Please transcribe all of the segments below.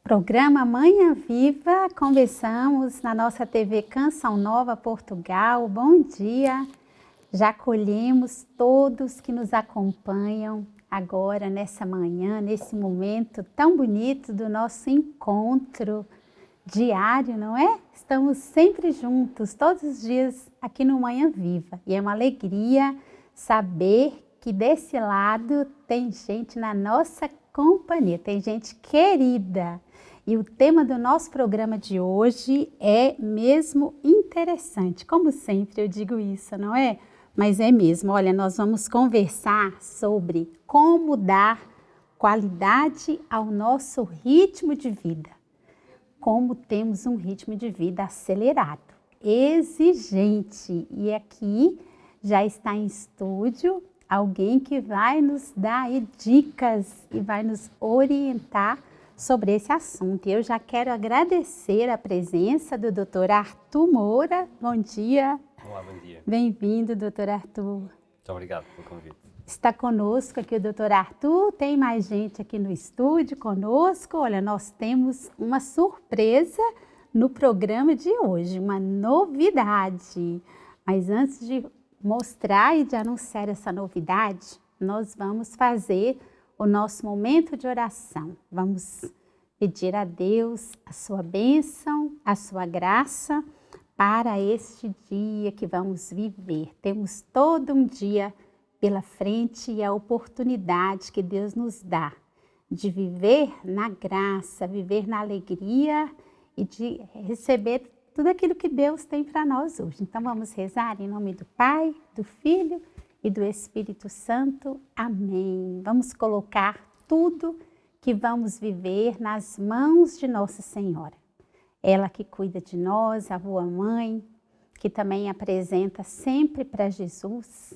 Programa Manhã Viva, conversamos na nossa TV Canção Nova Portugal. Bom dia, já acolhemos todos que nos acompanham agora nessa manhã, nesse momento tão bonito do nosso encontro diário, não é? Estamos sempre juntos, todos os dias aqui no Manhã Viva. E é uma alegria saber que desse lado tem gente na nossa companhia, tem gente querida. E o tema do nosso programa de hoje é mesmo interessante. Como sempre eu digo isso, não é? Mas é mesmo. Olha, nós vamos conversar sobre como dar qualidade ao nosso ritmo de vida. Como temos um ritmo de vida acelerado, exigente. E aqui já está em estúdio alguém que vai nos dar aí dicas e vai nos orientar sobre esse assunto. Eu já quero agradecer a presença do Dr. Arthur Moura. Bom dia. Olá, bom dia. Bem-vindo, Dr. Arthur. Muito obrigado pelo convite. Está conosco aqui o Dr. Arthur, tem mais gente aqui no estúdio conosco. Olha, nós temos uma surpresa no programa de hoje, uma novidade. Mas antes de mostrar e de anunciar essa novidade, nós vamos fazer o nosso momento de oração. Vamos pedir a Deus a sua bênção, a sua graça para este dia que vamos viver. Temos todo um dia pela frente e a oportunidade que Deus nos dá de viver na graça, viver na alegria e de receber tudo aquilo que Deus tem para nós hoje. Então vamos rezar em nome do Pai, do Filho e do Espírito Santo. Amém. Vamos colocar tudo que vamos viver nas mãos de Nossa Senhora. Ela que cuida de nós, a boa mãe, que também apresenta sempre para Jesus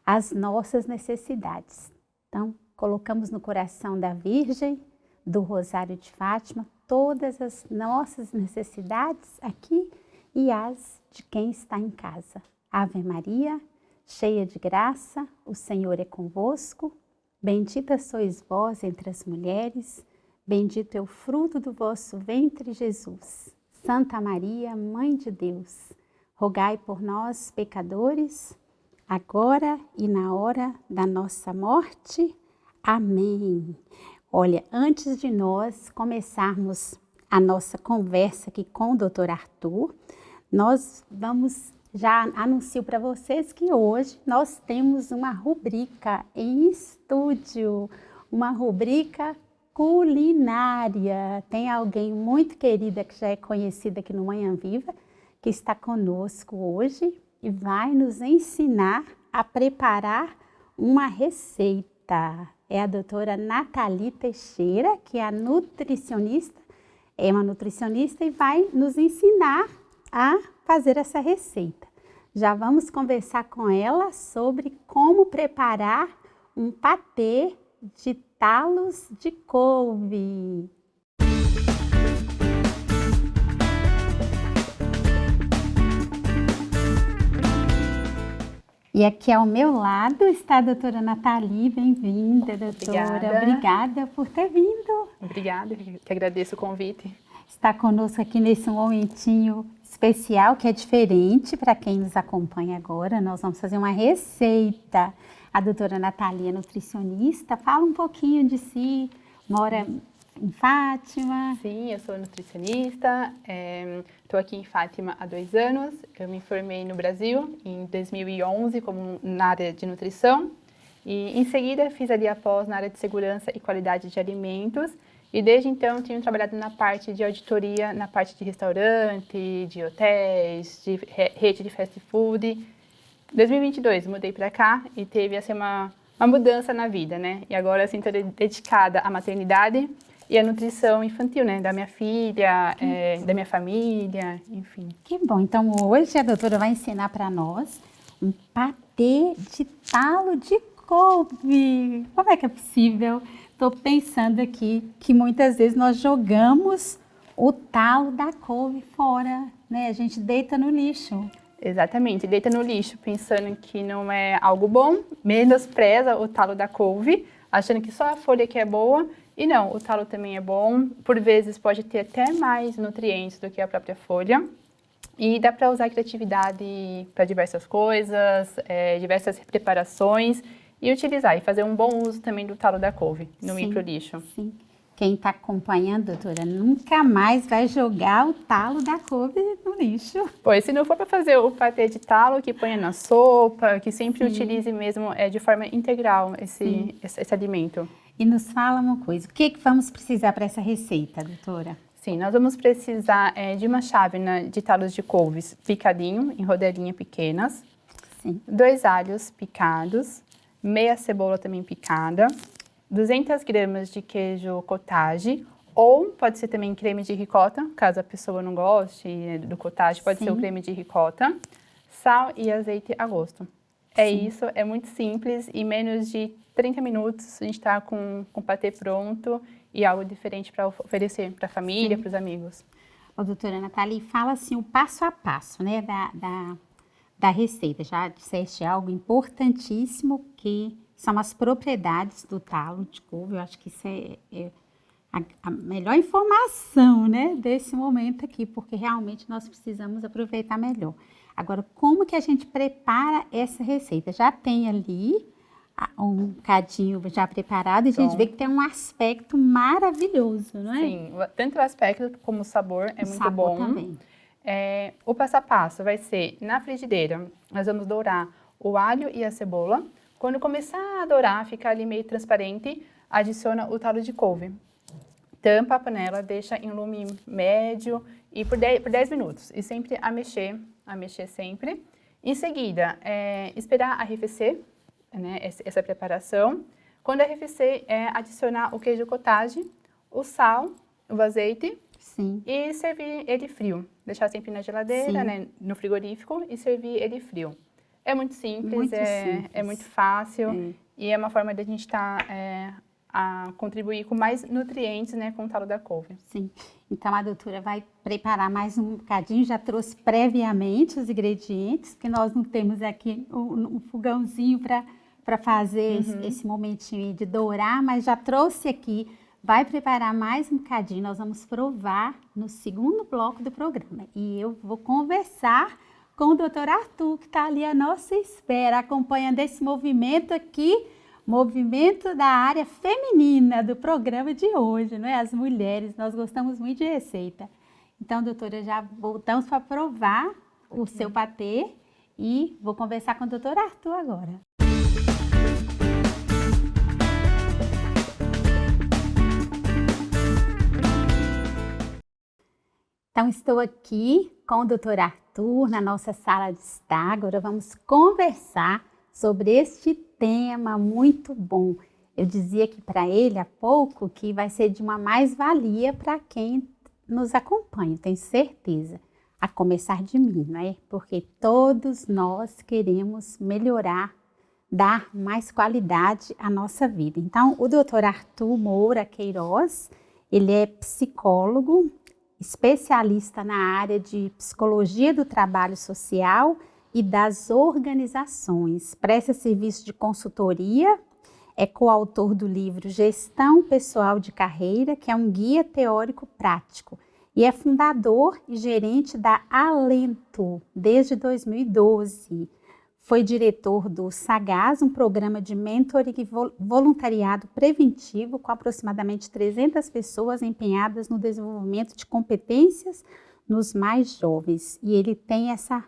as nossas necessidades. Então, colocamos no coração da Virgem, do Rosário de Fátima, todas as nossas necessidades aqui e as de quem está em casa. Ave Maria, cheia de graça, o Senhor é convosco. Bendita sois vós entre as mulheres, bendito é o fruto do vosso ventre, Jesus. Santa Maria, Mãe de Deus, rogai por nós, pecadores, agora e na hora da nossa morte. Amém. Olha, antes de nós começarmos a nossa conversa aqui com o Dr. Arthur, nós já anuncio para vocês que hoje nós temos uma rubrica em estúdio, uma rubrica culinária. Tem alguém muito querida que já é conhecida aqui no Manhã Viva, que está conosco hoje e vai nos ensinar a preparar uma receita. É a doutora Nathalie Teixeira, que é uma nutricionista e vai nos ensinar a fazer essa receita. Já vamos conversar com ela sobre como preparar um patê de talos de couve. E aqui ao meu lado está a doutora Nathalie. Bem-vinda, doutora. Obrigada por ter vindo. Obrigada, que agradeço o convite. Está conosco aqui nesse momentinho especial, que é diferente para quem nos acompanha agora. Nós vamos fazer uma receita. A doutora Nathalie é nutricionista. Fala um pouquinho de si, mora em Fátima. Sim, eu sou nutricionista, estou aqui em Fátima há 2 anos. Eu me formei no Brasil em 2011 na área de nutrição e em seguida fiz ali após na área de segurança e qualidade de alimentos e desde então tenho trabalhado na parte de auditoria, na parte de restaurante, de hotéis, de rede de fast food. Em 2022 mudei para cá e teve assim, uma mudança na vida, né? E agora assim estou dedicada à maternidade e a nutrição infantil, né? Da minha filha, da minha família, enfim. Que bom! Então hoje a doutora vai ensinar para nós um patê de talo de couve. Como é que é possível? Estou pensando aqui que muitas vezes nós jogamos o talo da couve fora, né? A gente deita no lixo. Exatamente, deita no lixo pensando que não é algo bom, menospreza o talo da couve, achando que só a folha que é boa E não, o talo também é bom, por vezes pode ter até mais nutrientes do que a própria folha. E dá para usar a criatividade para diversas coisas, diversas preparações e utilizar e fazer um bom uso também do talo da couve no microlixo. Sim. Quem está acompanhando, doutora, nunca mais vai jogar o talo da couve no lixo. Pois, se não for para fazer o patê de talo, que ponha na sopa, que sempre utilize mesmo de forma integral esse alimento. E nos fala uma coisa, o que vamos precisar para essa receita, doutora? Sim, nós vamos precisar de uma chávena de talos de couves picadinho, em rodelinhas pequenas. Sim. 2 alhos picados, meia cebola também picada, 200 gramas de queijo cottage, ou pode ser também creme de ricota, caso a pessoa não goste do cottage, pode ser o creme de ricota, sal e azeite a gosto. É isso, é muito simples, em menos de 30 minutos a gente está com o patê pronto e algo diferente para oferecer para a família, para os amigos. Ô, doutora Nathalie, fala assim o passo a passo, né, da receita. Já disseste algo importantíssimo, que são as propriedades do talo de couve. Eu acho que isso é a melhor informação, né, desse momento aqui, porque realmente nós precisamos aproveitar melhor. Agora, como que a gente prepara essa receita? Já tem ali um bocadinho já preparado e a gente vê que tem um aspecto maravilhoso, não é? Sim, tanto o aspecto como o sabor é muito bom. Também. O passo a passo vai ser na frigideira. Nós vamos dourar o alho e a cebola. Quando começar a dourar, ficar ali meio transparente, adiciona o talo de couve. Tampa a panela, deixa em lume médio e por 10 minutos. E sempre a mexer sempre. Em seguida, esperar arrefecer, né, essa preparação. Quando arrefecer, adicionar o queijo cottage, o sal, o azeite. Sim. E servir ele frio. Deixar sempre na geladeira, né, no frigorífico e servir ele frio. É muito simples, é muito fácil e é uma forma de a gente a contribuir com mais nutrientes, né, com o talo da couve. Sim. Então a doutora vai preparar mais um bocadinho, já trouxe previamente os ingredientes, porque nós não temos aqui um fogãozinho para fazer esse momentinho de dourar, mas já trouxe aqui. Vai preparar mais um bocadinho, nós vamos provar no segundo bloco do programa. E eu vou conversar com o doutor Arthur, que está ali à nossa espera, acompanhando esse movimento aqui, movimento da área feminina do programa de hoje, não é? As mulheres, nós gostamos muito de receita. Então, doutora, já voltamos para provar o seu patê e vou conversar com o doutor Arthur agora. Então, estou aqui com o doutor Arthur na nossa sala de estar. Agora vamos conversar sobre este tema muito bom. Eu dizia aqui para ele há pouco que vai ser de uma mais-valia para quem nos acompanha, tenho certeza. A começar de mim, não é? Porque todos nós queremos melhorar, dar mais qualidade à nossa vida. Então, o doutor Arthur Moura Queiroz, ele é psicólogo, especialista na área de psicologia do trabalho social e das organizações. Presta serviço de consultoria, é coautor do livro Gestão Pessoal de Carreira, que é um guia teórico prático, e é fundador e gerente da Alento desde 2012. Foi diretor do Sagaz, um programa de mentoring e voluntariado preventivo com aproximadamente 300 pessoas empenhadas no desenvolvimento de competências nos mais jovens. E ele tem essa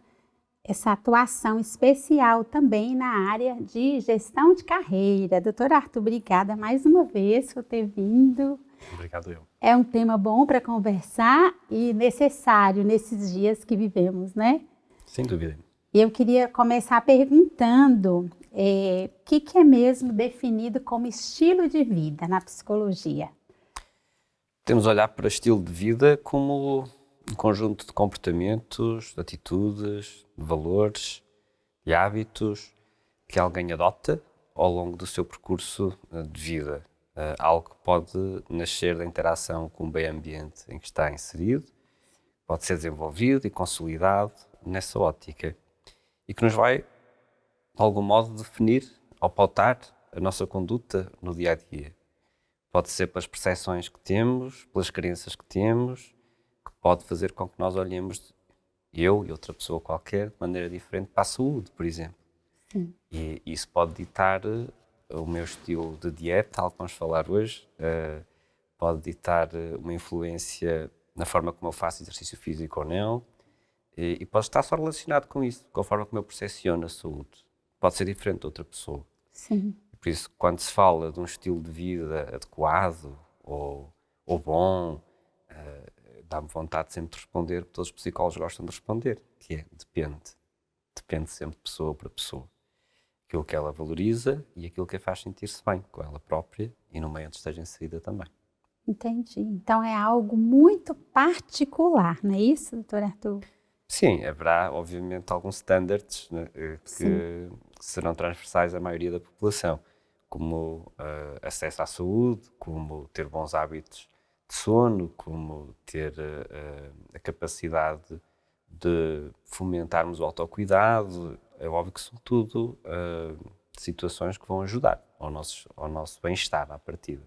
atuação especial também na área de gestão de carreira. Doutor Arthur, obrigada mais uma vez por ter vindo. Obrigado eu. É um tema bom para conversar e necessário nesses dias que vivemos, né? Sem dúvida. Eu queria começar perguntando o que é mesmo definido como estilo de vida na psicologia? Temos a olhar para o estilo de vida como um conjunto de comportamentos, de atitudes, de valores, de hábitos que alguém adota ao longo do seu percurso de vida. Algo que pode nascer da interação com o meio ambiente em que está inserido, pode ser desenvolvido e consolidado nessa ótica. E que nos vai, de algum modo, definir ou pautar a nossa conduta no dia-a-dia. Pode ser pelas percepções que temos, pelas crenças que temos, que pode fazer com que nós olhemos, eu e outra pessoa qualquer, de maneira diferente para a saúde, por exemplo. Sim. E isso pode ditar o meu estilo de dieta, tal como vamos falar hoje, pode ditar uma influência na forma como eu faço exercício físico ou não, e pode estar só relacionado com isso, com a forma como eu percepciono a saúde. Pode ser diferente de outra pessoa. Sim. Por isso, quando se fala de um estilo de vida adequado ou bom, dá-me vontade sempre de responder, porque todos os psicólogos gostam de responder, que é depende. Depende sempre de pessoa para pessoa. Aquilo que ela valoriza e aquilo que a faz sentir-se bem com ela própria e no meio onde esteja inserida também. Entendi. Então é algo muito particular, não é isso, doutor Arthur? Sim, haverá obviamente alguns standards, né, que serão transversais à maioria da população, como acesso à saúde, como ter bons hábitos de sono, como ter a capacidade de fomentarmos o autocuidado. É óbvio que são tudo situações que vão ajudar ao nosso bem-estar à partida.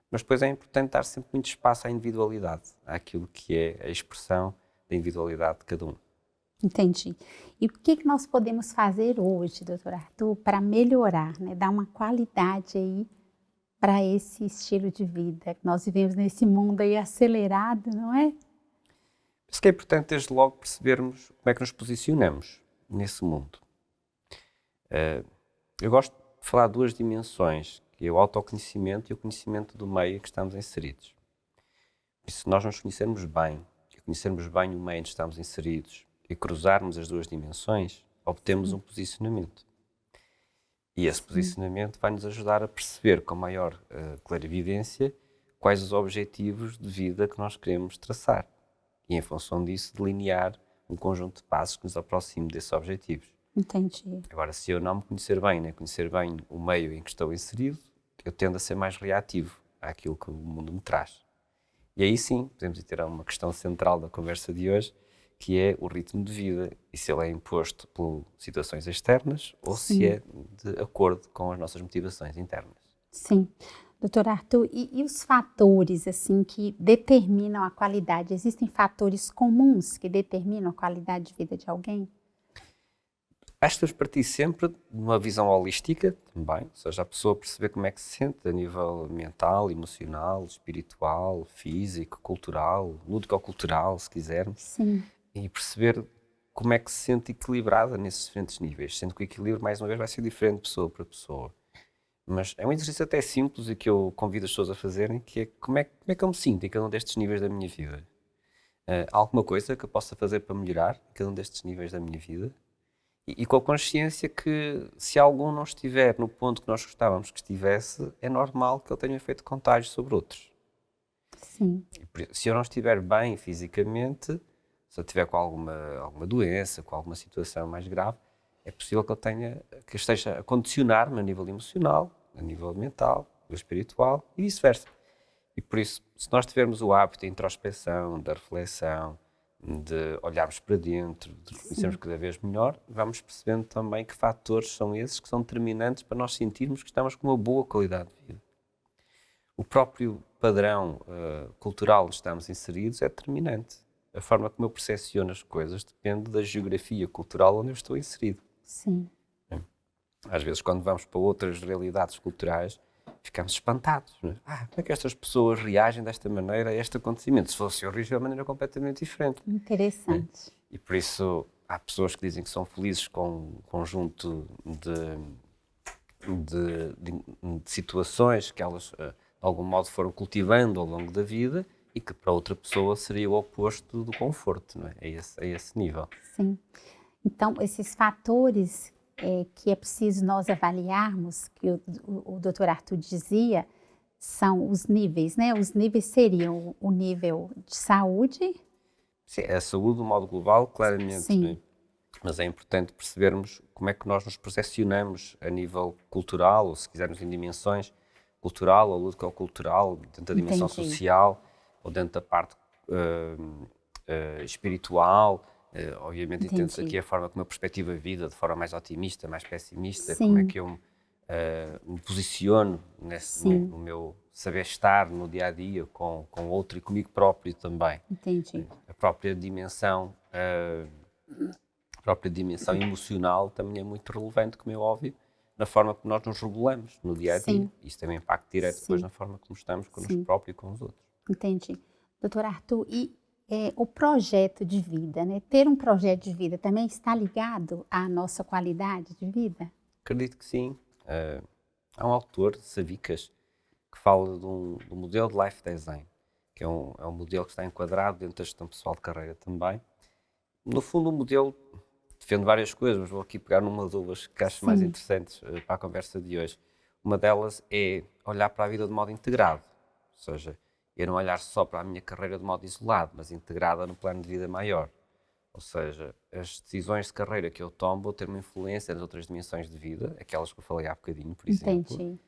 Mas depois é importante dar sempre muito espaço à individualidade, àquilo que é a expressão da individualidade de cada um. Entendi. E o que nós podemos fazer hoje, doutor Arthur, para melhorar, né? Dar uma qualidade aí para esse estilo de vida que nós vivemos nesse mundo aí acelerado, não é? Isso que é importante desde logo percebermos como é que nos posicionamos nesse mundo. Eu gosto de falar de duas dimensões, que é o autoconhecimento e o conhecimento do meio em que estamos inseridos. E se nós nos conhecermos bem, e conhecermos bem o meio em que estamos inseridos, e cruzarmos as duas dimensões, obtemos um posicionamento. E esse posicionamento vai-nos ajudar a perceber com maior clarividência quais os objetivos de vida que nós queremos traçar. E, em função disso, delinear um conjunto de passos que nos aproxime desses objetivos. Entendi. Agora, se eu não me conhecer bem, nem conhecer bem o meio em que estou inserido, eu tendo a ser mais reativo àquilo que o mundo me traz. E aí sim, podemos ter uma questão central da conversa de hoje, que é o ritmo de vida, e se ele é imposto por situações externas ou se é de acordo com as nossas motivações internas. Sim. Doutor Arthur, e os fatores assim que determinam a qualidade? Existem fatores comuns que determinam a qualidade de vida de alguém? Acho que devemos partir sempre de uma visão holística também, ou seja, a pessoa perceber como é que se sente a nível mental, emocional, espiritual, físico, cultural, lúdico-cultural, se quisermos. Sim. E perceber como é que se sente equilibrada nesses diferentes níveis, sendo que o equilíbrio, mais uma vez, vai ser diferente de pessoa para pessoa. Mas é um exercício até simples e que eu convido as pessoas a fazerem, que é como é que eu me sinto em cada um destes níveis da minha vida. Há alguma coisa que eu possa fazer para melhorar em cada um destes níveis da minha vida? E com a consciência que se algum não estiver no ponto que nós gostávamos que estivesse, é normal que ele tenha efeito contágio sobre outros. Sim. Se eu não estiver bem fisicamente, se eu estiver com alguma doença, com alguma situação mais grave, é possível que esteja a condicionar-me a nível emocional, a nível mental, a nível espiritual e vice-versa. E por isso, se nós tivermos o hábito da introspeção, da reflexão, de olharmos para dentro, de nos conhecermos cada vez melhor, vamos percebendo também que fatores são esses que são determinantes para nós sentirmos que estamos com uma boa qualidade de vida. O próprio padrão cultural onde estamos inseridos é determinante. A forma como eu percepciono as coisas depende da geografia cultural onde eu estou inserido. Sim. Às vezes, quando vamos para outras realidades culturais, ficamos espantados. Não é? Como é que estas pessoas reagem desta maneira a este acontecimento? Se fosse eu, reagir de uma maneira completamente diferente. Interessante. E por isso, há pessoas que dizem que são felizes com um conjunto de situações que elas, de algum modo, foram cultivando ao longo da vida e que para outra pessoa seria o oposto do conforto, não é? A esse nível. Sim. Então, esses fatores que é preciso nós avaliarmos, que o doutor Arthur dizia, são os níveis, né? Os níveis seriam o nível de saúde. Sim, a saúde, do modo global, claramente. Sim. Né? Mas é importante percebermos como é que nós nos percepcionamos a nível cultural, ou se quisermos em dimensões cultural ou lúdico-cultural, dentro da dimensão Entendi. social, ou dentro da parte espiritual. Obviamente, entende-se aqui a forma como eu perspectivo a vida, de forma mais otimista, mais pessimista, Sim. como é que eu me posiciono no meu saber estar no dia a dia com o outro e comigo próprio também. Entendi. A própria dimensão emocional também é muito relevante, como é óbvio, na forma como nós nos regulamos no dia a dia. Sim. Isso tem um impacto direto Sim. depois na forma como estamos connosco Sim. próprios e com os outros. Entendi. Doutor Arthur, e o projeto de vida, né? Ter um projeto de vida também está ligado à nossa qualidade de vida? Acredito que sim. Há um autor, Savickas, que fala do modelo de life design, que é um modelo que está enquadrado dentro da gestão pessoal de carreira também. No fundo, o modelo defende várias coisas, mas vou aqui pegar numa duas que acho mais interessantes para a conversa de hoje. Uma delas é olhar para a vida de modo integrado, ou seja, eu não olhar só para a minha carreira de modo isolado, mas integrada no plano de vida maior. Ou seja, as decisões de carreira que eu tomo vão ter uma influência nas outras dimensões de vida, aquelas que eu falei há bocadinho, por exemplo, Entendi.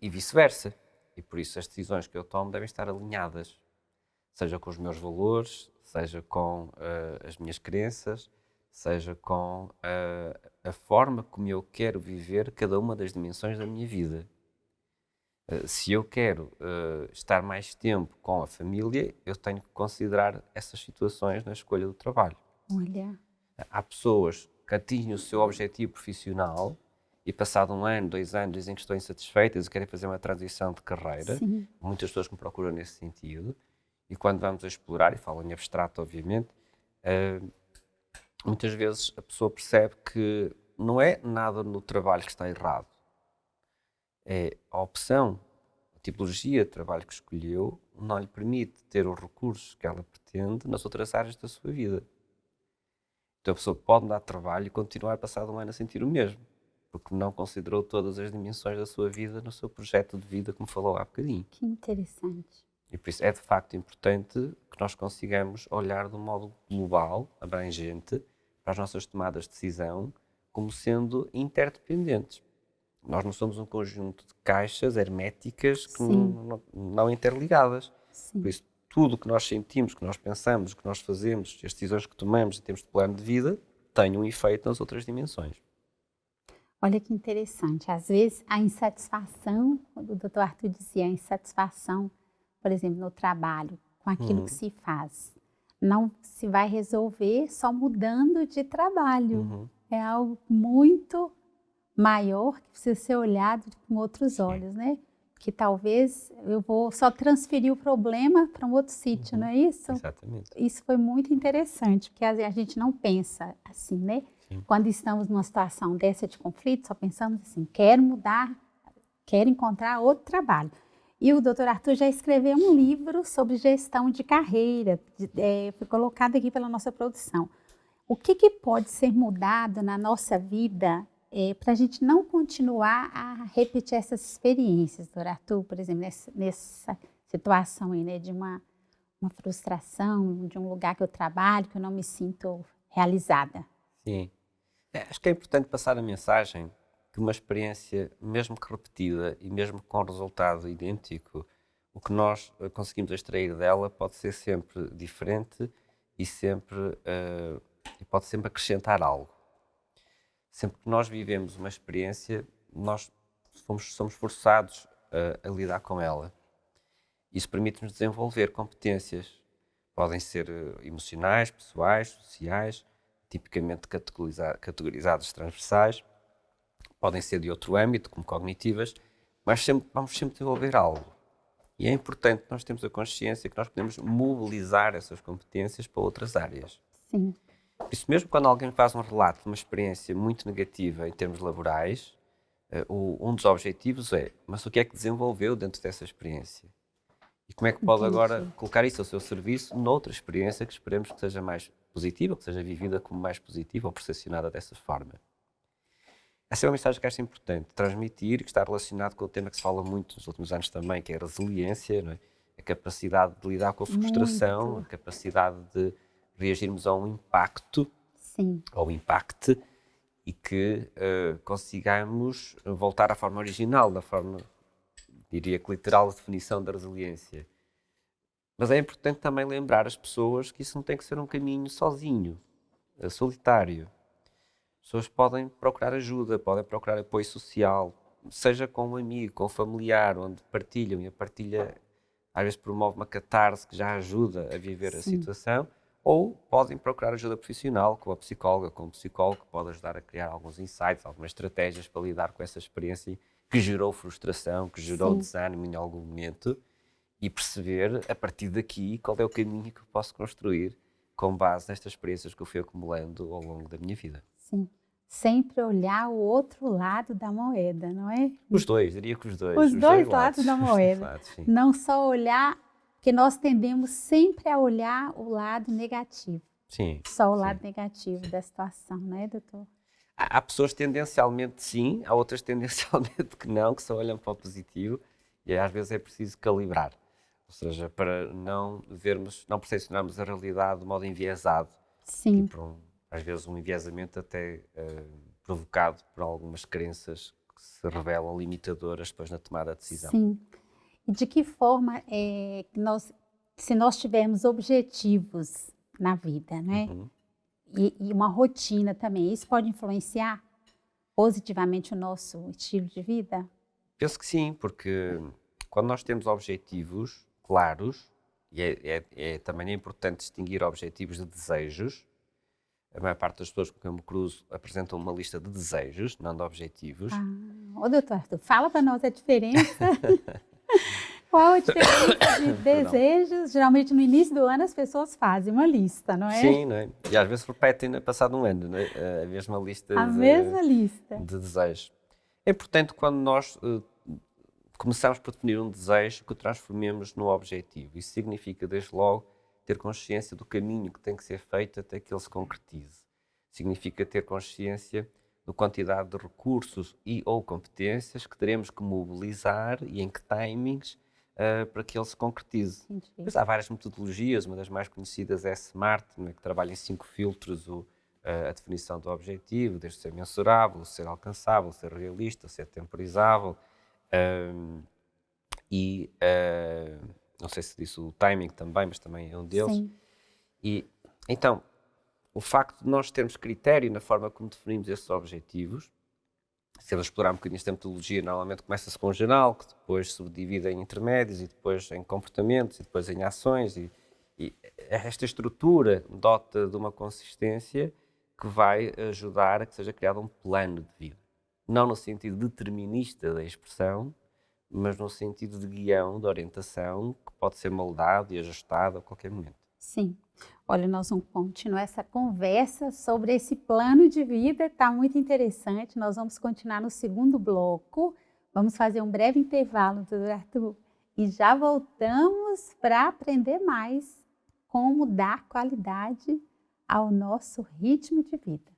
e vice-versa. E por isso as decisões que eu tomo devem estar alinhadas, seja com os meus valores, seja com as minhas crenças, seja com a forma como eu quero viver cada uma das dimensões da minha vida. Se eu quero estar mais tempo com a família, eu tenho que considerar essas situações na escolha do trabalho. Olha. Há pessoas que atingem o seu objetivo profissional e passado 1 ano, 2 anos, dizem que estão insatisfeitas e querem fazer uma transição de carreira. Sim. Muitas pessoas me procuram nesse sentido. E quando vamos a explorar, e falo em abstrato, obviamente, muitas vezes a pessoa percebe que não é nada no trabalho que está errado. É a opção, a tipologia de trabalho que escolheu não lhe permite ter os recursos que ela pretende nas outras áreas da sua vida. Então a pessoa pode dar trabalho e continuar passado 1 ano a sentir o mesmo, porque não considerou todas as dimensões da sua vida no seu projeto de vida, como falou há bocadinho. Que interessante. E por isso é de facto importante que nós consigamos olhar de um modo global, abrangente, para as nossas tomadas de decisão como sendo interdependentes. Nós não somos um conjunto de caixas herméticas que não interligadas. Sim. Por isso, tudo o que nós sentimos, que nós pensamos, que nós fazemos, as decisões que tomamos em termos de plano de vida, têm um efeito nas outras dimensões. Olha que interessante. Às vezes, a insatisfação, quando o doutor Arthur dizia, a insatisfação, por exemplo, no trabalho, com aquilo que se faz, não se vai resolver só mudando de trabalho. É algo muito maior que precisa ser olhado com outros olhos, né? Que talvez eu vou só transferir o problema para um outro sítio, não é isso? Exatamente. Isso foi muito interessante, porque a gente não pensa assim, né? Sim. Quando estamos numa situação dessa de conflito, só pensamos assim, quero mudar, quero encontrar outro trabalho. E o doutor Arthur já escreveu um livro sobre gestão de carreira, foi colocado aqui pela nossa produção. O que pode ser mudado na nossa vida para a gente não continuar a repetir essas experiências, doutor Arthur, por exemplo, nessa situação aí, né, de uma frustração, de um lugar que eu trabalho, que eu não me sinto realizada? Sim. Acho que é importante passar a mensagem que uma experiência, mesmo que repetida e mesmo com resultado idêntico, o que nós conseguimos extrair dela pode ser sempre diferente e pode sempre acrescentar algo. Sempre que nós vivemos uma experiência, nós somos forçados a lidar com ela. Isso permite-nos desenvolver competências. Podem ser emocionais, pessoais, sociais, tipicamente categorizadas transversais. Podem ser de outro âmbito, como cognitivas, mas vamos sempre desenvolver algo. E é importante nós termos a consciência que nós podemos mobilizar essas competências para outras áreas. Sim. Por isso, mesmo quando alguém faz um relato de uma experiência muito negativa em termos laborais, um dos objetivos é, mas o que é que desenvolveu dentro dessa experiência? E como é que pode agora colocar isso ao seu serviço noutra experiência que esperemos que seja mais positiva, que seja vivida como mais positiva ou percepcionada dessa forma? Essa é uma mensagem que acho importante transmitir, que está relacionado com o tema que se fala muito nos últimos anos também, que é a resiliência, não é? A capacidade de lidar com a frustração, a capacidade de reagirmos a um impacto, ao impacto, e que consigamos voltar à forma original, da forma, diria que literal, de definição da resiliência. Mas é importante também lembrar as pessoas que isso não tem que ser um caminho sozinho, solitário. As pessoas podem procurar ajuda, podem procurar apoio social, seja com um amigo, com um familiar, onde partilham, e a partilha às vezes promove uma catarse que já ajuda a viver a situação, ou podem procurar ajuda profissional, com a psicóloga, com o psicólogo, que pode ajudar a criar alguns insights, algumas estratégias para lidar com essa experiência que gerou frustração, que gerou desânimo em algum momento, e perceber, a partir daqui, qual é o caminho que eu posso construir com base nestas experiências que eu fui acumulando ao longo da minha vida. Sim. Sempre olhar o outro lado da moeda, não é? Os dois, diria que os dois. Os dois lados da moeda. Lados, não só olhar, porque nós tendemos sempre a olhar o lado negativo. Sim. Só o lado negativo da situação, não é, doutor? Há pessoas tendencialmente sim, há outras tendencialmente que não, que só olham para o positivo, e às vezes é preciso calibrar. Ou seja, para não percepcionarmos a realidade de modo enviesado. Sim. Às vezes um enviesamento até provocado por algumas crenças que se revelam limitadoras depois na tomada de decisão. Sim. E de que forma, se nós tivermos objetivos na vida, né? E uma rotina também, isso pode influenciar positivamente o nosso estilo de vida? Penso que sim, porque quando nós temos objetivos claros, e também é importante distinguir objetivos de desejos. A maior parte das pessoas com quem eu me cruzo apresentam uma lista de desejos, não de objetivos. Ô, doutor Arthur, fala para nós a diferença. Qual a diferença de desejos? Geralmente no início do ano as pessoas fazem uma lista, não é? Sim, não é? E às vezes repetem passado um ano, não é? A mesma lista de desejos. É importante quando nós começamos por definir um desejo que o transformemos no objetivo. Isso significa, desde logo, ter consciência do caminho que tem que ser feito até que ele se concretize. Significa ter consciência da quantidade de recursos e ou competências que teremos que mobilizar e em que timings para que ele se concretize. Pois há várias metodologias, uma das mais conhecidas é SMART, que trabalha em 5 filtros a definição do objetivo, desde ser mensurável, ser alcançável, ser realista, ser temporizável não sei se disse o timing também, mas também é um deles. Sim. E então, o facto de nós termos critério na forma como definimos esses objetivos, se eu explorar um bocadinho esta metodologia, normalmente começa-se com um geral, que depois se subdivide em intermédios, e depois em comportamentos, e depois em ações, e esta estrutura dota de uma consistência que vai ajudar a que seja criado um plano de vida. Não no sentido determinista da expressão, mas no sentido de guião, de orientação, que pode ser moldado e ajustado a qualquer momento. Sim. Olha, nós vamos continuar essa conversa sobre esse plano de vida, está muito interessante. Nós vamos continuar no segundo bloco. Vamos fazer um breve intervalo, doutor Arthur, e já voltamos para aprender mais como dar qualidade ao nosso ritmo de vida.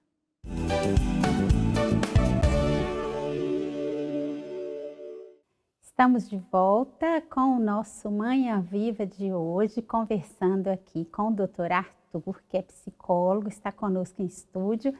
Estamos de volta com o nosso Manhã Viva de hoje, conversando aqui com o Dr. Arthur, que é psicólogo, está conosco em estúdio,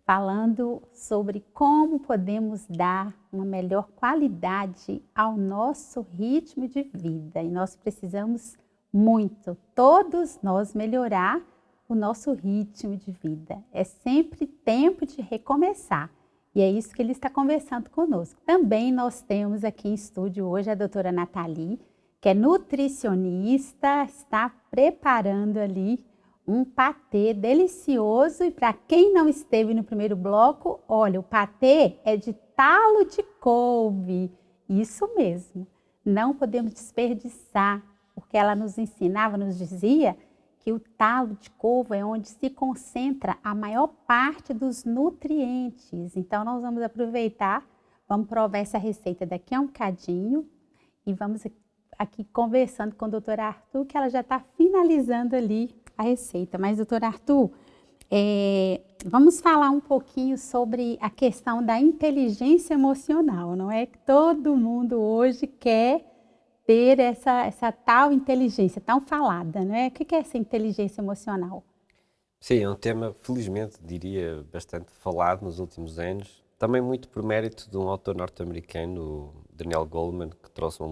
falando sobre como podemos dar uma melhor qualidade ao nosso ritmo de vida. E nós precisamos muito, todos nós, melhorar o nosso ritmo de vida. É sempre tempo de recomeçar. E é isso que ele está conversando conosco. Também nós temos aqui em estúdio hoje a doutora Nathalie, que é nutricionista, está preparando ali um patê delicioso. E para quem não esteve no primeiro bloco, olha, o patê é de talo de couve. Isso mesmo, não podemos desperdiçar, porque ela nos ensinava, nos dizia que o talo de couve é onde se concentra a maior parte dos nutrientes. Então, nós vamos aproveitar, vamos provar essa receita daqui a um bocadinho e vamos aqui conversando com o doutor Arthur, que ela já está finalizando ali a receita. Mas, doutor Arthur, vamos falar um pouquinho sobre a questão da inteligência emocional, não é? Que todo mundo hoje quer ter essa tal inteligência tão falada, não é? O que é essa inteligência emocional? Sim, é um tema, felizmente, diria, bastante falado nos últimos anos. Também muito por mérito de um autor norte-americano, o Daniel Goleman, que trouxe,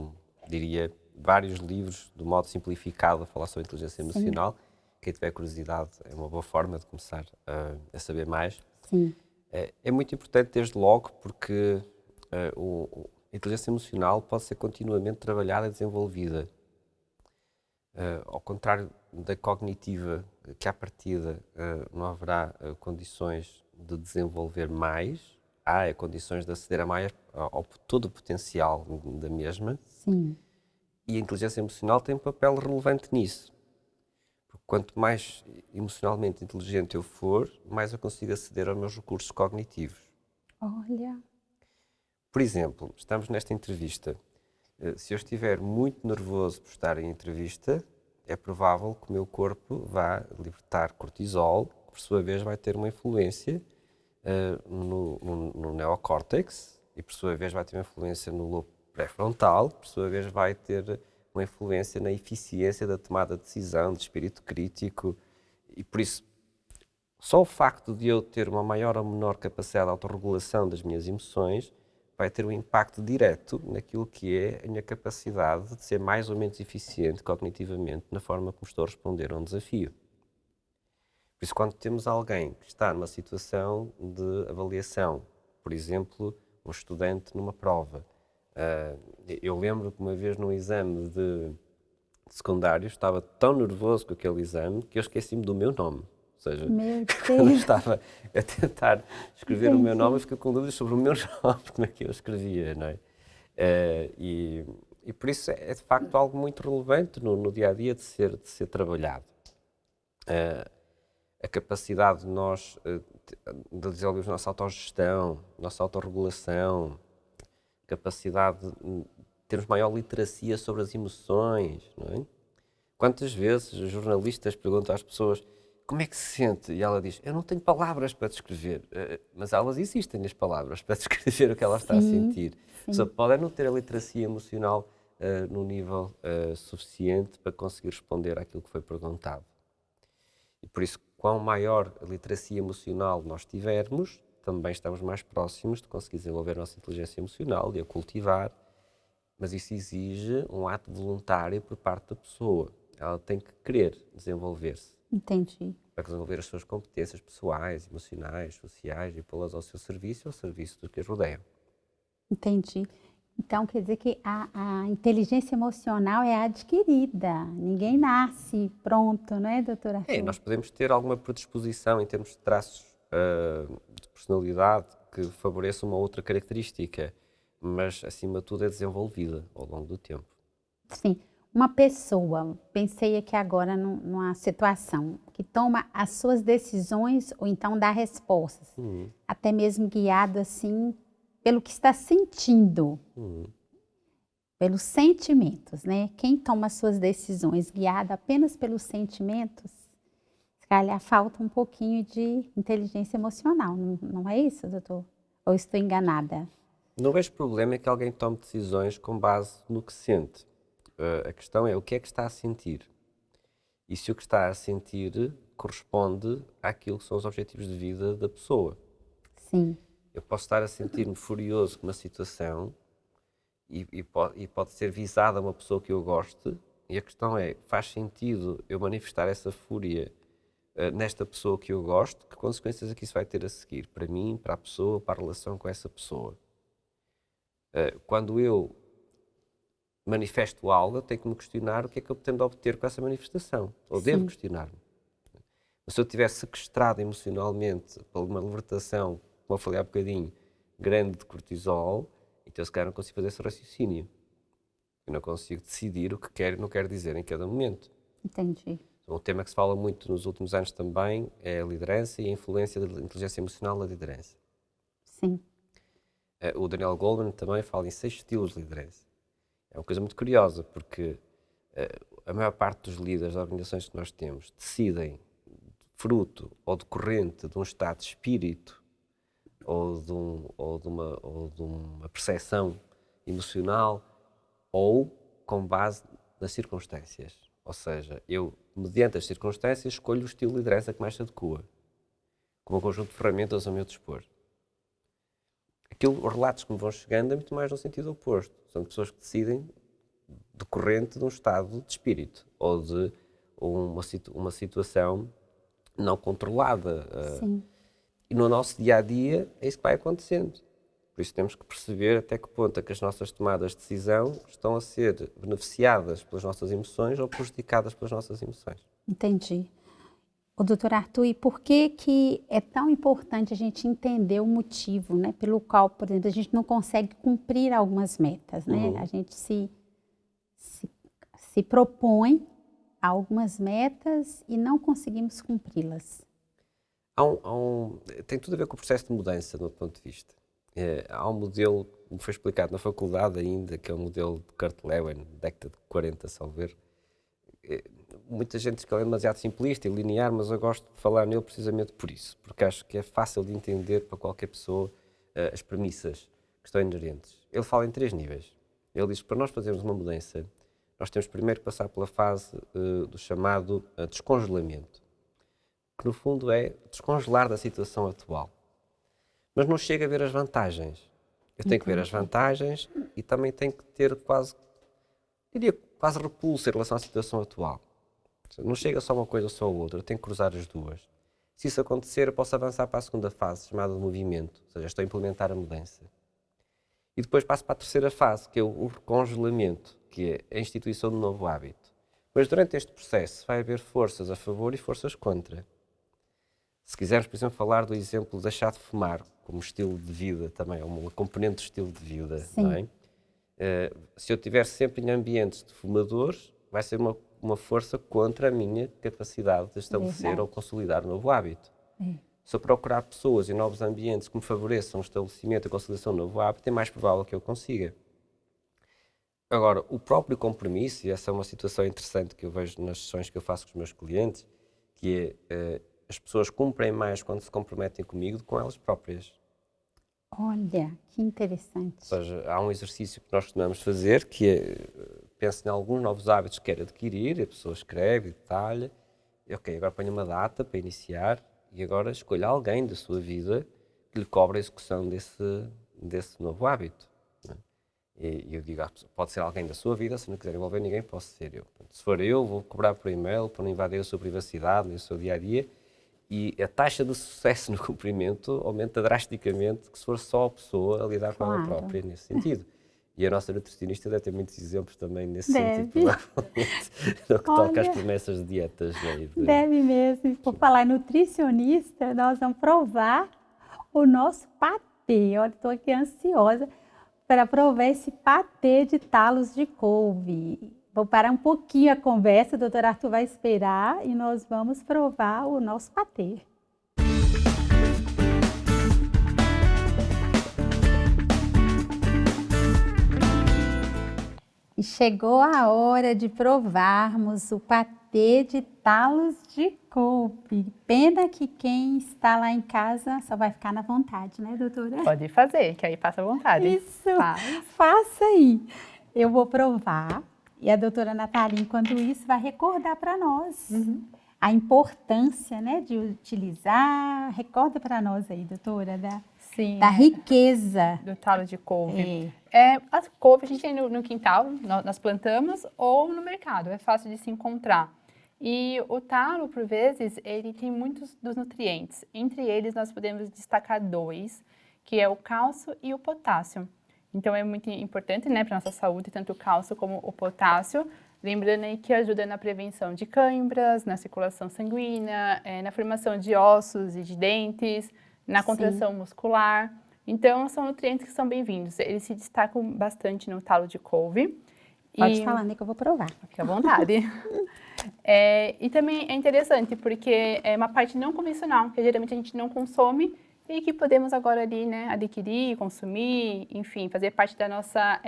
diria, vários livros de modo simplificado a falar sobre inteligência emocional. Quem tiver curiosidade é uma boa forma de começar a saber mais. Sim. É muito importante desde logo porque a inteligência emocional pode ser continuamente trabalhada e desenvolvida. Ao contrário da cognitiva, que à partida não haverá condições de desenvolver mais, há condições de aceder a mais, ao todo o potencial da mesma. Sim. E a inteligência emocional tem um papel relevante nisso. Porque quanto mais emocionalmente inteligente eu for, mais eu consigo aceder aos meus recursos cognitivos. Olha. Por exemplo, estamos nesta entrevista. Se eu estiver muito nervoso por estar em entrevista, é provável que o meu corpo vá libertar cortisol, que por sua vez vai ter uma influência no neocórtex e por sua vez vai ter uma influência no lobo pré-frontal, por sua vez vai ter uma influência na eficiência da tomada de decisão, de espírito crítico, e por isso só o facto de eu ter uma maior ou menor capacidade de autorregulação das minhas emoções vai ter um impacto direto naquilo que é a minha capacidade de ser mais ou menos eficiente cognitivamente na forma como estou a responder a um desafio. Por isso, quando temos alguém que está numa situação de avaliação, por exemplo, um estudante numa prova, eu lembro que uma vez num exame de secundário estava tão nervoso com aquele exame que eu esqueci-me do meu nome. Ou seja, quando eu estava a tentar escrever o meu nome, eu fiquei com dúvidas sobre o meu nome, como é que eu escrevia, não é? E por isso é de facto algo muito relevante no dia-a-dia de ser trabalhado. A capacidade de nós de desenvolver a nossa autogestão, nossa autorregulação, capacidade de termos maior literacia sobre as emoções, não é? Quantas vezes os jornalistas perguntam às pessoas como é que se sente? E ela diz, eu não tenho palavras para descrever, mas elas existem as palavras para descrever o que ela está a sentir. Só podem não ter a literacia emocional no nível suficiente para conseguir responder àquilo que foi perguntado. E por isso, quanto maior a literacia emocional nós tivermos, também estamos mais próximos de conseguir desenvolver a nossa inteligência emocional, de a cultivar, mas isso exige um ato voluntário por parte da pessoa. Ela tem que querer desenvolver-se. Entendi. Para desenvolver as suas competências pessoais, emocionais, sociais e pô-las ao seu serviço e ao serviço dos que as rodeiam. Entendi. Então, quer dizer que a inteligência emocional é adquirida. Ninguém nasce pronto, não é, doutora Arthur? Nós podemos ter alguma predisposição em termos de traços de personalidade que favoreçam uma outra característica, mas, acima de tudo, é desenvolvida ao longo do tempo. Sim. Uma pessoa, pensei aqui agora numa situação, que toma as suas decisões ou então dá respostas, até mesmo guiado assim pelo que está sentindo, pelos sentimentos, né? Quem toma as suas decisões guiado apenas pelos sentimentos, se calhar falta um pouquinho de inteligência emocional, não é isso, doutor? Ou estou enganada? Não vejo problema em que alguém tome decisões com base no que sente. A questão é o que é que está a sentir. E se o que está a sentir corresponde àquilo que são os objetivos de vida da pessoa. Sim. Eu posso estar a sentir-me furioso com uma situação e pode ser visada uma pessoa que eu goste, e a questão é, faz sentido eu manifestar essa fúria nesta pessoa que eu gosto? Que consequências é que isso vai ter a seguir? Para mim, para a pessoa, para a relação com essa pessoa? Quando eu manifesto algo, eu tenho que me questionar o que é que eu pretendo obter com essa manifestação. Ou devo questionar-me. Se eu estiver sequestrado emocionalmente por uma libertação, como eu falei há bocadinho, grande de cortisol, então se calhar não consigo fazer esse raciocínio. Eu não consigo decidir o que quero e não quero dizer em cada momento. Entendi. Um tema que se fala muito nos últimos anos também é a liderança e a influência da inteligência emocional na liderança. Sim. O Daniel Goleman também fala em 6 estilos de liderança. É uma coisa muito curiosa, porque a maior parte dos líderes das organizações que nós temos decidem fruto ou decorrente de um estado de espírito ou de uma percepção emocional ou com base nas circunstâncias. Ou seja, eu, mediante as circunstâncias, escolho o estilo de liderança que mais se adequa, com um conjunto de ferramentas ao meu dispor. Os relatos que me vão chegando é muito mais no sentido oposto. São pessoas que decidem decorrente de um estado de espírito ou de uma situação não controlada. Sim. E no nosso dia-a-dia é isso que vai acontecendo. Por isso temos que perceber até que ponto é que as nossas tomadas de decisão estão a ser beneficiadas pelas nossas emoções ou prejudicadas pelas nossas emoções. Entendi. O doutor Arthur, e por que é tão importante a gente entender o motivo, né, pelo qual, por exemplo, a gente não consegue cumprir algumas metas, né? A gente se propõe a algumas metas e não conseguimos cumpri-las. Tem tudo a ver com o processo de mudança, do meu ponto de vista. Há um modelo, como foi explicado na faculdade ainda, que é o modelo de Kurt Lewin, década de 40, salvo erro. Muita gente diz que ele é demasiado simplista e linear, mas eu gosto de falar nele precisamente por isso, porque acho que é fácil de entender para qualquer pessoa as premissas que estão inerentes. Ele fala em 3 níveis. Ele diz que para nós fazermos uma mudança, nós temos primeiro que passar pela fase do chamado descongelamento, que no fundo é descongelar da situação atual. Mas não chega a ver as vantagens. Eu tenho que ver as vantagens e também tenho que ter quase repulsa em relação à situação atual. Não chega só uma coisa ou só outra, eu tenho que cruzar as duas. Se isso acontecer, eu posso avançar para a segunda fase, chamada de movimento, ou seja, estou a implementar a mudança. E depois passo para a terceira fase, que é o recongelamento, que é a instituição de um novo hábito. Mas durante este processo vai haver forças a favor e forças contra. Se quisermos, por exemplo, falar do exemplo de deixar de fumar como estilo de vida também, é uma componente do estilo de vida, não é? Se eu estiver sempre em ambientes de fumadores, vai ser uma força contra a minha capacidade de estabelecer ou consolidar um novo hábito. Se eu procurar pessoas e novos ambientes que me favoreçam o estabelecimento e a consolidação de um novo hábito, é mais provável que eu consiga. Agora, o próprio compromisso, e essa é uma situação interessante que eu vejo nas sessões que eu faço com os meus clientes, que é as pessoas cumprem mais quando se comprometem comigo do que com elas próprias. Olha, que interessante. Ou seja, há um exercício que nós costumamos fazer, que é, pense em alguns novos hábitos que quer adquirir, a pessoa escreve, detalha, e ok, agora ponho uma data para iniciar, e agora escolha alguém da sua vida que lhe cobre a execução desse novo hábito. Não é? E eu digo, pode ser alguém da sua vida, se não quiser envolver ninguém, posso ser eu. Se for eu, vou cobrar por e-mail, para não invadir a sua privacidade, o seu dia-a-dia, e a taxa de sucesso no cumprimento aumenta drasticamente que se for só a pessoa a lidar com ela própria nesse sentido. E a nossa nutricionista deve ter muitos exemplos também nesse sentido, provavelmente, no que toca às promessas de dietas. Né? Deve mesmo. E por falar em nutricionista, nós vamos provar o nosso patê. Olha, estou aqui ansiosa para provar esse patê de talos de couve. Vou parar um pouquinho a conversa, o doutor Arthur vai esperar e nós vamos provar o nosso patê. E chegou a hora de provarmos o patê de talos de couve. Pena que quem está lá em casa só vai ficar na vontade, né, doutora? Pode fazer, que aí passa à vontade. Isso, faça aí. Eu vou provar. E a doutora Natália, enquanto isso, vai recordar para nós a importância, né, de utilizar. Recorda para nós aí, doutora, da riqueza. Do talo de couve. As couve a gente tem no quintal, nós plantamos, ou no mercado, é fácil de se encontrar. E o talo, por vezes, ele tem muitos dos nutrientes. Entre eles, nós podemos destacar 2, que é o cálcio e o potássio. Então, é muito importante, né, para a nossa saúde, tanto o cálcio como o potássio. Lembrando aí que ajuda na prevenção de câimbras, na circulação sanguínea, na formação de ossos e de dentes, na contração muscular. Então, são nutrientes que são bem-vindos. Eles se destacam bastante no talo de couve. Pode falar, né, que eu vou provar. Fique à vontade. E também é interessante, porque é uma parte não convencional, que geralmente a gente não consome, e que podemos agora ali, né, adquirir, consumir, enfim, fazer parte da nossa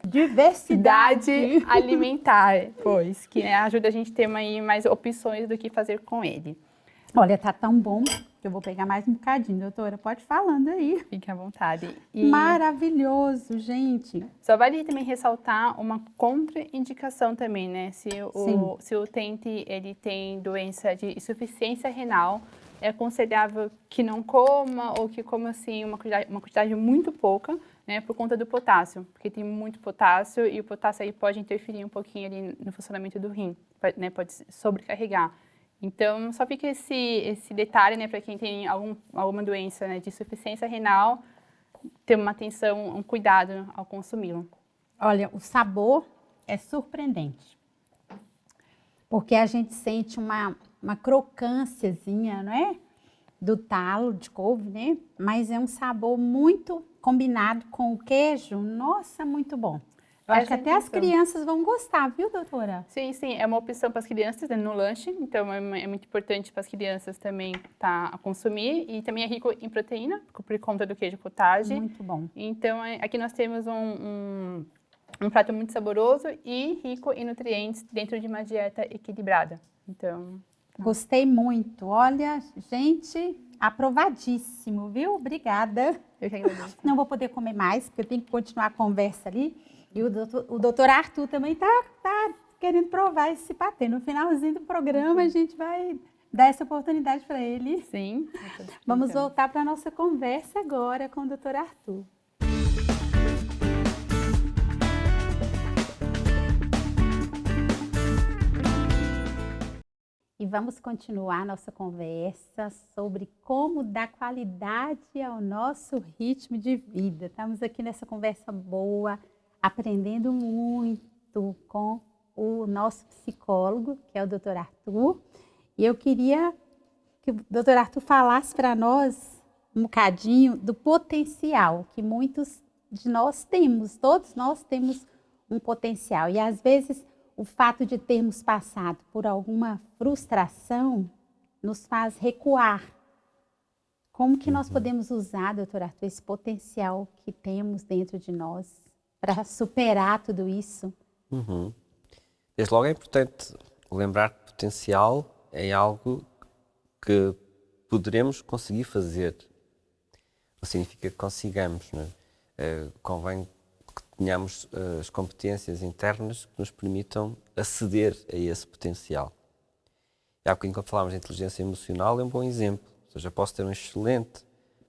diversidade alimentar, pois, que ajuda a gente a ter mais opções do que fazer com ele. Olha, tá tão bom que eu vou pegar mais um bocadinho, doutora, pode ir falando aí. Fique à vontade. Maravilhoso, gente. Só vale também ressaltar uma contraindicação também, né, se o utente ele tem doença de insuficiência renal, é aconselhável que não coma ou que coma assim uma quantidade muito pouca, né, por conta do potássio, porque tem muito potássio e o potássio aí pode interferir um pouquinho ali no funcionamento do rim, né, pode sobrecarregar. Então, só fica esse detalhe, né, para quem tem alguma doença, né, de insuficiência renal, ter uma atenção, um cuidado ao consumi-lo. Olha, o sabor é surpreendente. Porque a gente sente uma crocânciazinha, né? Do talo de couve, né? Mas é um sabor muito combinado com o queijo. Nossa, muito bom. Eu acho que até as crianças vão gostar, viu, doutora? Sim, sim, é uma opção para as crianças, né, no lanche, então é muito importante para as crianças também a consumir, e também é rico em proteína, por conta do queijo cottage. Muito bom. Então, aqui nós temos um prato muito saboroso e rico em nutrientes dentro de uma dieta equilibrada. Então, gostei muito. Olha, gente, aprovadíssimo, viu? Obrigada. eu que agradeço. Não vou poder comer mais, porque eu tenho que continuar a conversa ali. E o doutor Arthur também tá querendo provar esse patê. No finalzinho do programa, a gente vai dar essa oportunidade para ele. Sim. Vamos voltar para a nossa conversa agora com o doutor Arthur. E vamos continuar nossa conversa sobre como dar qualidade ao nosso ritmo de vida. Estamos aqui nessa conversa boa, aprendendo muito com o nosso psicólogo, que é o Dr. Arthur. E eu queria que o Dr. Arthur falasse para nós um bocadinho do potencial que muitos de nós temos. Todos nós temos um potencial. E às vezes o fato de termos passado por alguma frustração nos faz recuar. Como que nós podemos usar, doutor Arthur, esse potencial que temos dentro de nós para superar tudo isso? Desde logo é importante lembrar que potencial é algo que poderemos conseguir fazer. Não significa que consigamos, não é? Convém que tenhamos as competências internas que nos permitam aceder a esse potencial. E há bocadinho, quando falámos de inteligência emocional, é um bom exemplo. Ou seja, posso ter um excelente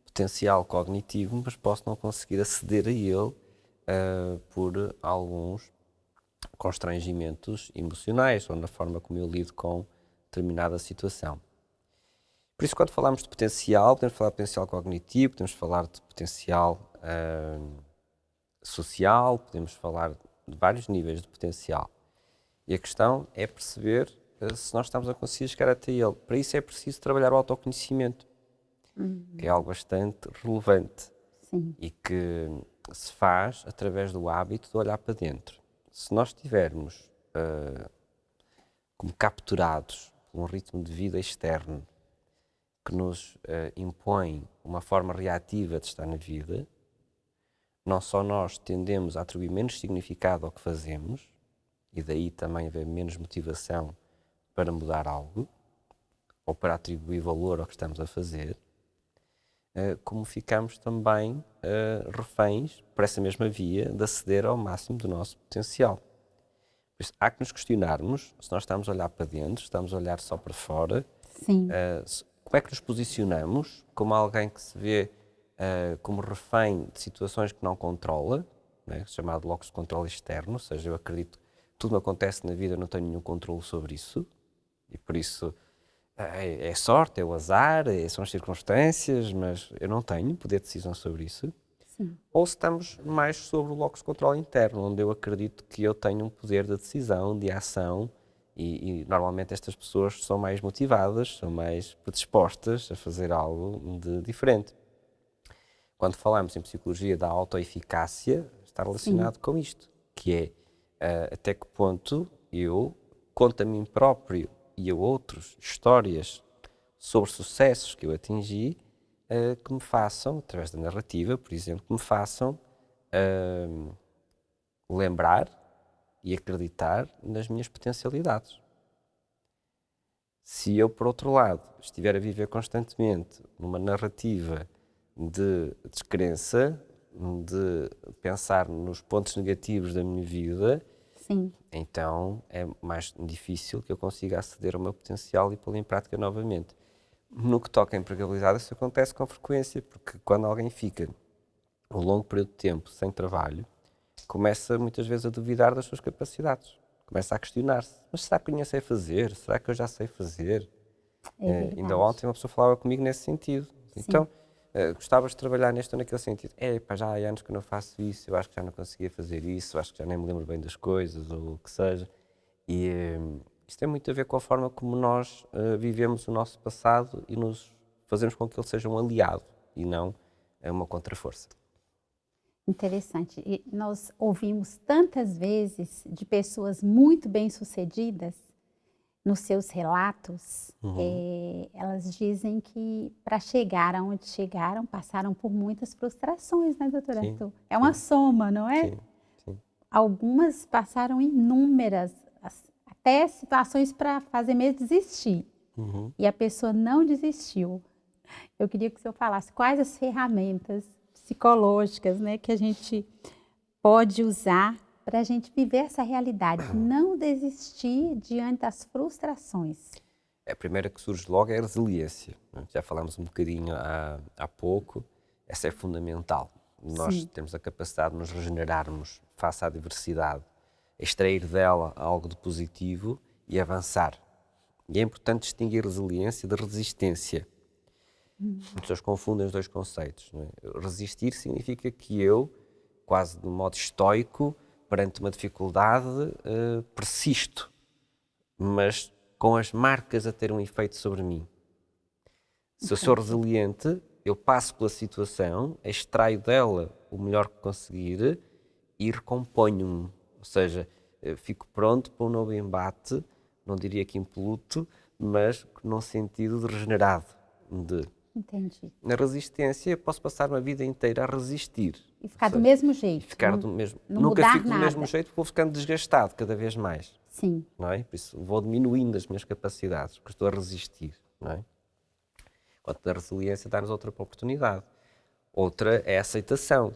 potencial cognitivo, mas posso não conseguir aceder a ele por alguns constrangimentos emocionais ou na forma como eu lido com determinada situação. Por isso, quando falamos de potencial, podemos falar de potencial cognitivo, podemos falar de potencial social, podemos falar de vários níveis de potencial. E a questão é perceber se nós estamos a conseguir chegar até ele. Para isso é preciso trabalhar o autoconhecimento, que é algo bastante relevante. Sim. E que se faz através do hábito de olhar para dentro. Se nós estivermos como capturados por um ritmo de vida externo que nos impõe uma forma reativa de estar na vida, não só nós tendemos a atribuir menos significado ao que fazemos, e daí também haver menos motivação para mudar algo, ou para atribuir valor ao que estamos a fazer, como ficamos também reféns, por essa mesma via, de aceder ao máximo do nosso potencial. Por isso, há que nos questionarmos se nós estamos a olhar para dentro, se estamos a olhar só para fora. Sim. Como é que nos posicionamos como alguém que se vê como refém de situações que não controla, né, chamado locus de controle externo, ou seja, eu acredito que tudo me acontece na vida, eu não tenho nenhum controle sobre isso, e por isso é sorte, é o azar, são as circunstâncias, mas eu não tenho poder de decisão sobre isso. Sim. Ou se estamos mais sobre o locus de controle interno, onde eu acredito que eu tenho um poder de decisão, de ação, e normalmente estas pessoas são mais motivadas, são mais predispostas a fazer algo de diferente. Quando falamos em psicologia da autoeficácia, está relacionado com isto, que é até que ponto eu conto a mim próprio e a outros histórias sobre sucessos que eu atingi que me façam, através da narrativa, por exemplo, que me façam lembrar e acreditar nas minhas potencialidades. Se eu, por outro lado, estiver a viver constantemente numa narrativa de descrença, de pensar nos pontos negativos da minha vida, Sim. então é mais difícil que eu consiga aceder ao meu potencial e pô-lo em prática novamente. No que toca à empregabilidade, isso acontece com frequência, porque quando alguém fica um longo período de tempo sem trabalho, começa muitas vezes a duvidar das suas capacidades, começa a questionar-se, mas será que eu nem sei fazer? Será que eu já sei fazer? Ainda ontem uma pessoa falava comigo nesse sentido. Sim. Então, Gostavas de trabalhar neste ou naquele sentido? Pá, já há anos que eu não faço isso, eu acho que já não conseguia fazer isso, eu acho que já nem me lembro bem das coisas, ou o que seja. E isso tem muito a ver com a forma como nós vivemos o nosso passado e nos fazemos com que ele seja um aliado e não uma contraforça. Interessante. E nós ouvimos tantas vezes de pessoas muito bem-sucedidas nos seus relatos, elas dizem que para chegar aonde chegaram, passaram por muitas frustrações, né, doutor Sim, Arthur? É uma soma, não é? Sim, sim. Algumas passaram inúmeras, até situações para fazer mesmo desistir. E a pessoa não desistiu. Eu queria que o senhor falasse quais as ferramentas psicológicas, né, que a gente pode usar para a gente viver essa realidade, não desistir diante das frustrações. A primeira que surge logo é a resiliência. Já falámos um bocadinho há pouco, essa é fundamental. Nós temos a capacidade de nos regenerarmos face à adversidade, extrair dela algo de positivo e avançar. E é importante distinguir resiliência de resistência. As pessoas confundem os dois conceitos. Não é? Resistir significa que eu, quase de modo estoico, perante uma dificuldade, persisto, mas com as marcas a ter um efeito sobre mim. Se eu sou resiliente, eu passo pela situação, extraio dela o melhor que conseguir e recomponho-me. Ou seja, fico pronto para um novo embate, não diria que impoluto, mas num sentido de regenerado. Entendi. Na resistência, eu posso passar uma vida inteira a resistir. E ficar do mesmo jeito. Ficar do mesmo. Não Nunca mudar fico do nada. mesmo jeito porque vou ficando desgastado cada vez mais. Sim. Não é? Por isso vou diminuindo as minhas capacidades, porque estou a resistir. Não é? Enquanto a resiliência dá-nos outra oportunidade. Outra é a aceitação.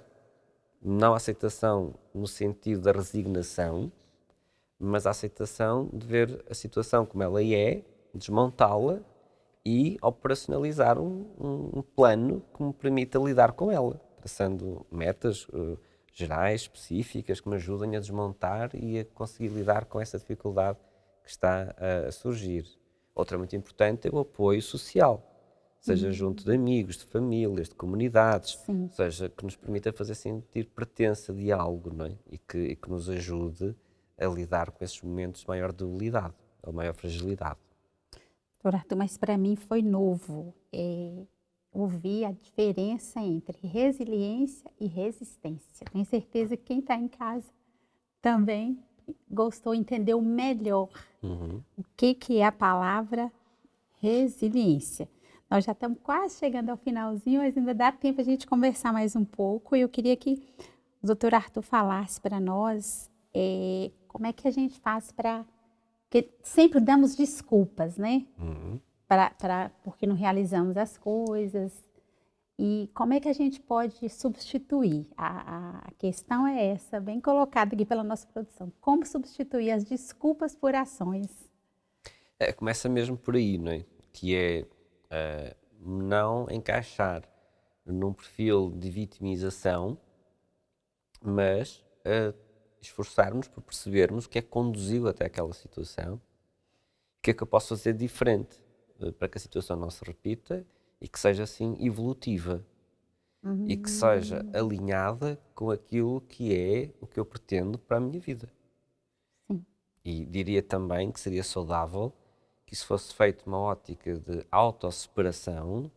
Não a aceitação no sentido da resignação, mas a aceitação de ver a situação como ela é, desmontá-la e operacionalizar um plano que me permita lidar com ela, traçando metas gerais, específicas, que me ajudem a desmontar e a conseguir lidar com essa dificuldade que está a surgir. Outra muito importante é o apoio social, seja junto de amigos, de famílias, de comunidades, seja que nos permita fazer sentir pertença de algo, não é? E que nos ajude a lidar com esses momentos de maior debilidade ou maior fragilidade. Doutor Arthur, mas para mim foi novo ouvir a diferença entre resiliência e resistência. Tenho certeza que quem está em casa também gostou, entendeu melhor o que é a palavra resiliência. Nós já estamos quase chegando ao finalzinho, mas ainda dá tempo a gente conversar mais um pouco. E eu queria que o doutor Arthur falasse para nós como é que a gente faz para... Porque sempre damos desculpas, né? Porque não realizamos as coisas. E como é que a gente pode substituir? A questão é essa, bem colocada aqui pela nossa produção. Como substituir as desculpas por ações? Começa mesmo por aí, não é? Que é não encaixar num perfil de vitimização, mas esforçarmos por percebermos o que é que conduziu até aquela situação, o que é que eu posso fazer diferente para que a situação não se repita e que seja assim evolutiva e que seja alinhada com aquilo que é o que eu pretendo para a minha vida. Sim. E diria também que seria saudável que isso fosse feito numa ótica de autosseparação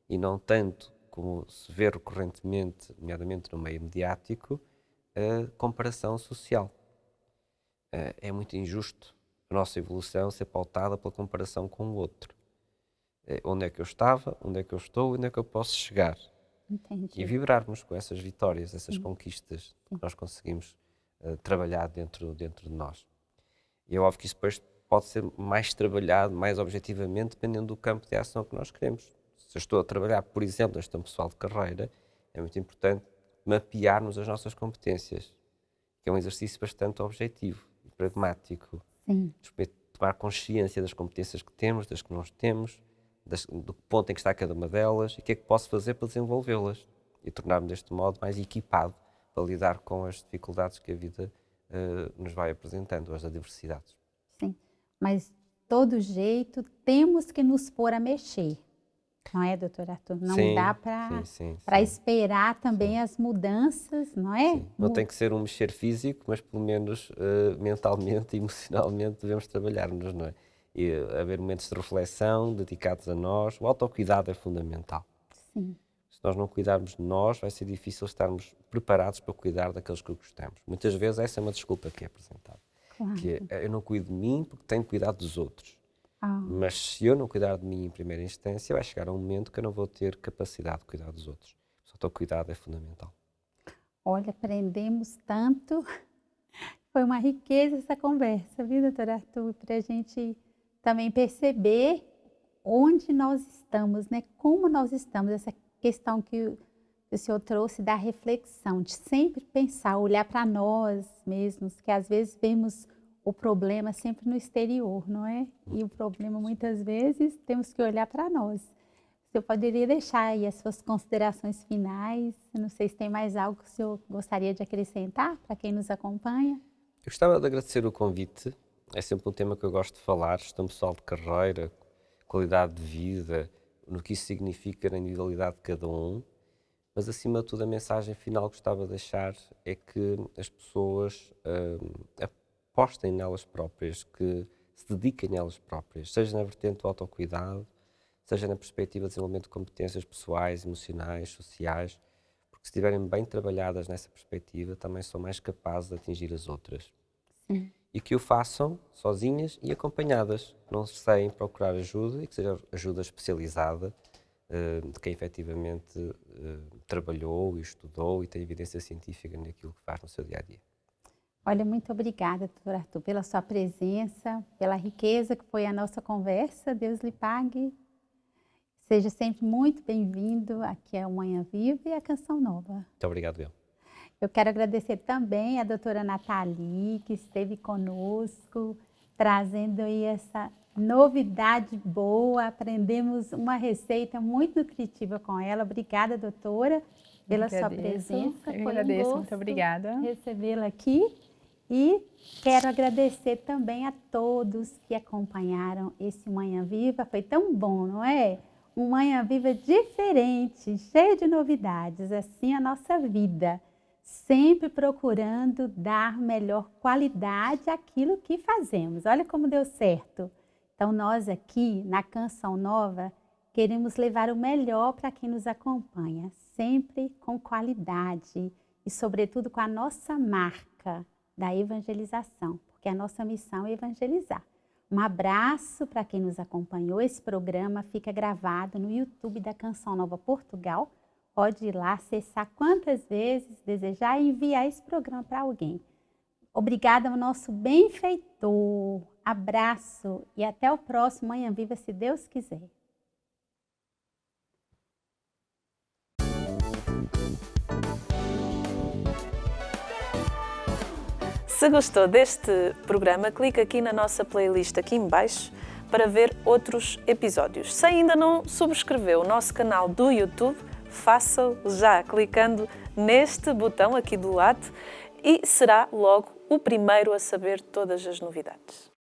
e não tanto como se vê recorrentemente, nomeadamente no meio mediático, a comparação social. É muito injusto a nossa evolução ser pautada pela comparação com o outro. Onde é que eu estava, onde é que eu estou, onde é que eu posso chegar. Entendi. E vibrarmos com essas vitórias, essas conquistas que nós conseguimos trabalhar dentro de nós. E é óbvio que isso depois pode ser mais trabalhado, mais objetivamente, dependendo do campo de ação que nós queremos. Se eu estou a trabalhar, por exemplo, na gestão pessoal de carreira, é muito importante mapearmos as nossas competências, que é um exercício bastante objetivo e pragmático. Sim. Tomar consciência das competências que temos, das que não temos, do ponto em que está cada uma delas e o que é que posso fazer para desenvolvê-las e tornar-me deste modo mais equipado para lidar com as dificuldades que a vida nos vai apresentando, as adversidades. Sim, mas de todo jeito temos que nos pôr a mexer. Não é, doutor Arthur? Não Sim, dá para sim. esperar também as mudanças, não é? Sim. Não tem que ser um mexer físico, mas pelo menos mentalmente e emocionalmente devemos trabalhar-nos, não é? E haver momentos de reflexão dedicados a nós. O autocuidado é fundamental. Sim. Se nós não cuidarmos de nós, vai ser difícil estarmos preparados para cuidar daqueles que gostamos. Muitas vezes essa é uma desculpa que é apresentada. Claro. Que é, eu não cuido de mim porque tenho cuidado dos outros. Ah. Mas se eu não cuidar de mim em primeira instância, vai chegar a um momento que eu não vou ter capacidade de cuidar dos outros. O autocuidado é fundamental. Olha, aprendemos tanto. Foi uma riqueza essa conversa, viu, doutor Arthur? Para a gente também perceber onde nós estamos, né? Como nós estamos, essa questão que o senhor trouxe da reflexão, de sempre pensar, olhar para nós mesmos, que às vezes vemos o problema sempre no exterior, não é? E o problema muitas vezes temos que olhar para nós. O senhor poderia deixar aí as suas considerações finais? Eu não sei se tem mais algo que o senhor gostaria de acrescentar para quem nos acompanha. Eu gostava de agradecer o convite. É sempre um tema que eu gosto de falar, gestão pessoal de carreira, qualidade de vida, no que isso significa na individualidade de cada um. Mas, acima de tudo, a mensagem final que gostava de deixar é que as pessoas apostem nelas próprias, que se dediquem nelas próprias, seja na vertente do autocuidado, seja na perspectiva de desenvolvimento de competências pessoais, emocionais, sociais, porque se estiverem bem trabalhadas nessa perspectiva, também são mais capazes de atingir as outras. Sim. E que o façam sozinhas e acompanhadas, não receiem procurar ajuda e que seja ajuda especializada de quem efetivamente trabalhou e estudou e tem evidência científica naquilo que faz no seu dia-a-dia. Olha, muito obrigada, doutor Arthur, pela sua presença, pela riqueza que foi a nossa conversa. Deus lhe pague. Seja sempre muito bem-vindo aqui ao Manhã Viva e à Canção Nova. Muito obrigado, Bel. Eu quero agradecer também a doutora Nathalie, que esteve conosco, trazendo aí essa novidade boa. Aprendemos uma receita muito nutritiva com ela. Obrigada, doutora, pela sua presença. Eu agradeço, muito obrigada. Recebê-la aqui. E quero agradecer também a todos que acompanharam esse Manhã Viva. Foi tão bom, não é? Um Manhã Viva diferente, cheio de novidades, assim a nossa vida. Sempre procurando dar melhor qualidade àquilo que fazemos. Olha como deu certo. Então nós aqui na Canção Nova queremos levar o melhor para quem nos acompanha, sempre com qualidade e sobretudo com a nossa marca da evangelização, porque a nossa missão é evangelizar. Um abraço para quem nos acompanhou. Esse programa fica gravado no YouTube da Canção Nova Portugal. Pode ir lá, acessar quantas vezes desejar e enviar esse programa para alguém. Obrigada ao nosso benfeitor. Abraço e até o próximo Manhã Viva, se Deus quiser. Se gostou deste programa, clica aqui na nossa playlist aqui em baixo para ver outros episódios. Se ainda não subscreveu o nosso canal do YouTube, faça-o já clicando neste botão aqui do lado e será logo o primeiro a saber todas as novidades.